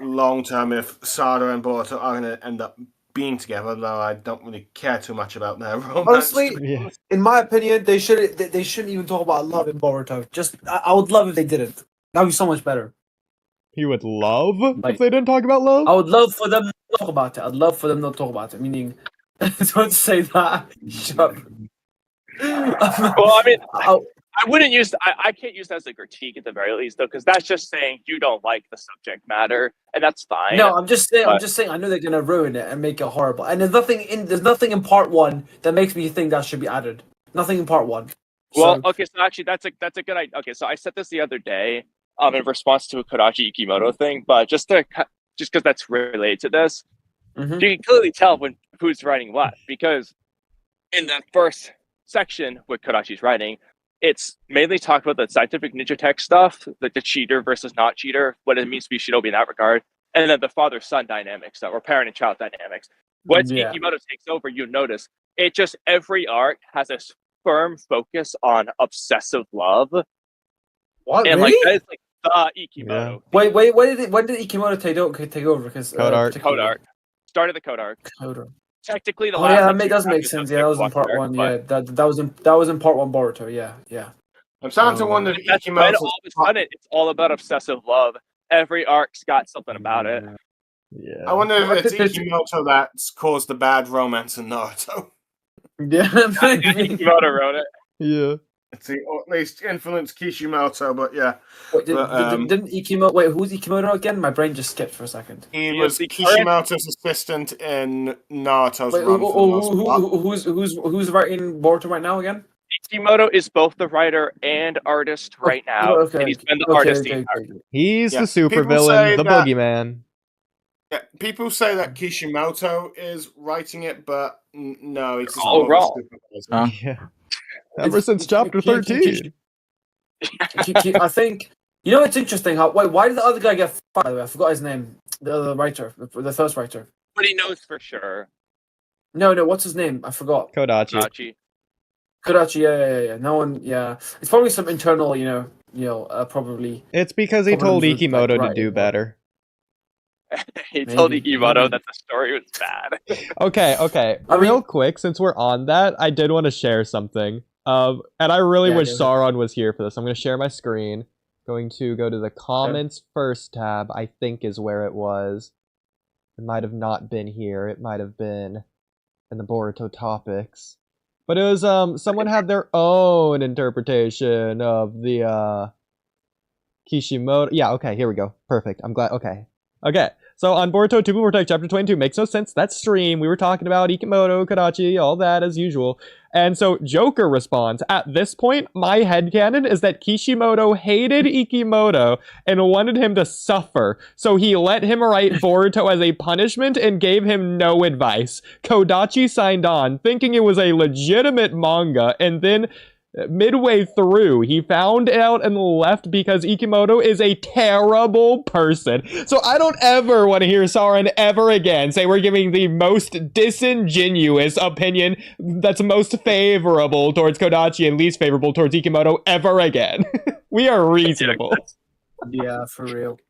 long term if Sada and Boruto are going to end up being together, though I don't really care too much about their romance. Honestly, in my opinion, they shouldn't even talk about love in Boruto. Just I would love if they didn't. That'd be so much better. You would love if they didn't talk about love? I would love for them to talk about it. I'd love for them not to talk about it. Meaning, don't say that. Shut up. Well, I mean, I wouldn't use. I can't use that as a critique at the very least, though, because that's just saying you don't like the subject matter, and that's fine. No, I'm just saying. I know they're gonna ruin it and make it horrible. And there's nothing in part 1 that makes me think that should be added. Nothing in part 1. Well, okay, so actually, that's a good idea. Okay, so I said this the other day, in response to a Kodachi Ikemoto thing, but just because that's related to this, you can clearly tell who's writing what, because in that first section with Kodachi's writing, it's mainly talked about the scientific ninja tech stuff, like the cheater versus not cheater, what it means to be shinobi in that regard, and then the father-son dynamics, or parent and child dynamics. Once Ikemoto takes over, you notice it just every arc has a firm focus on obsessive love. What? And really? that is the Ikemoto. Yeah. Wait. When did Ikemoto take over? Because Code arc. Started the code arc. Technically, the last. That does make sense. Yeah, that was in part 1. Yeah, that was in part 1 Boruto. Yeah. I'm starting to wonder if Ikemoto. All of a sudden, it's all about obsessive love. Every arc's got something about it. Yeah. I wonder if it's Ikemoto that's caused the bad romance in Naruto. Yeah, Ikemoto wrote it. Yeah. Or at least influenced Kishimoto, but yeah. Wait, didn't Ikemoto? Wait, who's Ikemoto again? My brain just skipped for a second. He was Kishimoto's assistant in Naruto's run. Who's writing Boruto right now again? Ikemoto is both the writer and artist right now, and he's been the artist. He's the supervillain, the boogeyman. Yeah, people say that Kishimoto is writing it, but no, it's all wrong. Yeah. Ever since chapter 13. I think, it's interesting how. Why did the other guy get fired? By the way, I forgot his name. The other writer, the first writer. But he knows for sure. No, what's his name? I forgot. Kodachi. Yeah. No one. Yeah, it's probably some internal. Probably. It's because he told Ikemoto to do better. He told Ikemoto that the story was bad. Okay. Real quick, since we're on that, I did want to share something. And I really wish Sauron was here for this. I'm going to share my screen. Going to go to the comments first tab, I think is where it was. It might have not been here. It might have been in the Boruto topics. But it was, someone had their own interpretation of the, Kishimoto. Yeah, okay, here we go. Perfect. I'm glad. Okay. So on Boruto 2 Protect Chapter 22, makes no sense. That's stream. We were talking about Ikemoto, Kodachi, all that as usual. And so Joker responds, at this point, my headcanon is that Kishimoto hated Ikemoto and wanted him to suffer. So he let him write Boruto as a punishment and gave him no advice. Kodachi signed on, thinking it was a legitimate manga, and then midway through, he found out and left because Ikemoto is a terrible person. So I don't ever want to hear Sauron ever again say we're giving the most disingenuous opinion that's most favorable towards Kodachi and least favorable towards Ikemoto ever again. We are reasonable. Yeah, for real.